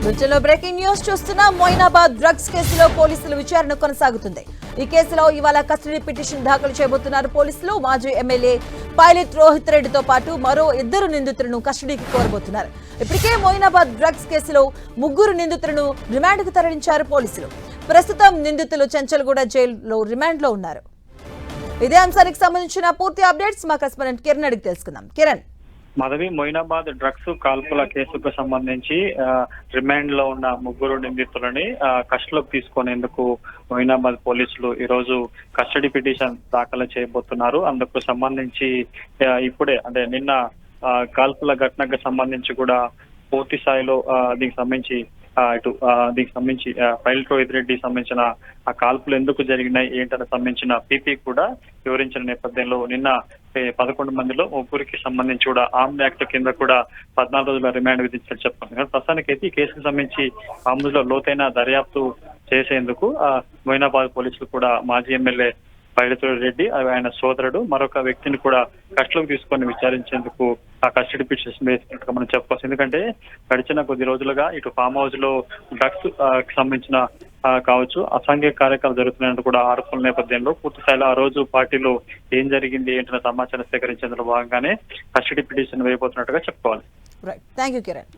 బులెటిన్లో breaking news చూస్తున్నా. Moinabad drugs కేసులో పోలీసుల విచారణ కొనసాగుతుంది. ఈ కేసులో ఇవాళ కస్టడీ పిటిషన్ దాఖలు చేయబోతున్నారు పోలీసులు. మాజీ ఎమ్మెల్యే పైలట్ రోహిత్ రెడ్డితో పాటు మరో 2 నిందితులను కస్టడీకి కోరబోతున్నారు. ఇప్పటికే మొయినాబాద్ డ్రగ్స్ కేసులో 3 నిందితులను రిమాండ్కు తరలించారు పోలీసులు. ప్రస్తుతం నిందితులు చెంచల్గూడ జైలులో రిమాండ్లో ఉన్నారు. ఇదే అంశానికి సంబంధించిన పూర్తి అప్డేట్స్ మా కరెస్పాండెంట్ కిరణ్ అడిగి తెలుసుకుందాం. కిరణ్, మాధవి, మొయినాబాద్ డ్రగ్స్ కాల్పుల కేసుకు సంబంధించి రిమాండ్ లో ఉన్న 3 నిందితులని కస్టడీలోకి తీసుకునేందుకు మొయినాబాద్ పోలీసులు ఈ రోజు కస్టడీ పిటిషన్ దాఖలు చేయబోతున్నారు. అందుకు సంబంధించి ఇప్పుడే అంటే నిన్న కాల్పుల ఘటనకు సంబంధించి కూడా పూర్తి స్థాయిలో దీనికి సంబంధించి పైలట్ రోహిత్ రెడ్డి సంబంధించిన ఆ కాల్పులు ఎందుకు జరిగినాయి ఏంటనే సంబంధించిన పీపీ కూడా వివరించిన నేపథ్యంలో నిన్న 11 మందిలో 3కి సంబంధించి కూడా ఆర్మ్డ్ యాక్ట్ కింద కూడా 14 రోజుల రిమాండ్ విధించారు చెప్పారు. ప్రస్తుతానికైతే ఈ కేసుకు సంబంధించి ఆర్మ్డ్లో లోతైన దర్యాప్తు చేసేందుకు మొయినాబాద్ పోలీసులు కూడా మాజీ ఎమ్మెల్యే పైలట్ రెడ్డి ఆయన సోదరుడు మరొక వ్యక్తిని కూడా కస్టడీలోకి తీసుకొని విచారించేందుకు ఆ కస్టడీ పిటిషన్ వేసినట్టుగా మనం చెప్పుకోవచ్చు. ఎందుకంటే గడిచిన కొద్ది రోజులుగా ఇటు ఫామ్ హౌస్ లో డ్రగ్స్ సంబంధించిన కావచ్చు అసాంఘిక కార్యక్రమాలు జరుగుతున్నట్టు కూడా ఆరోపణల నేపథ్యంలో పూర్తి స్థాయిలో ఆ రోజు పార్టీలో ఏం జరిగింది ఏంటనే సమాచారం సేకరించేందులో భాగంగానే కస్టడీ పిటిషన్ వేయబోతున్నట్టుగా చెప్పుకోవాలి. Right, thank you Kiran.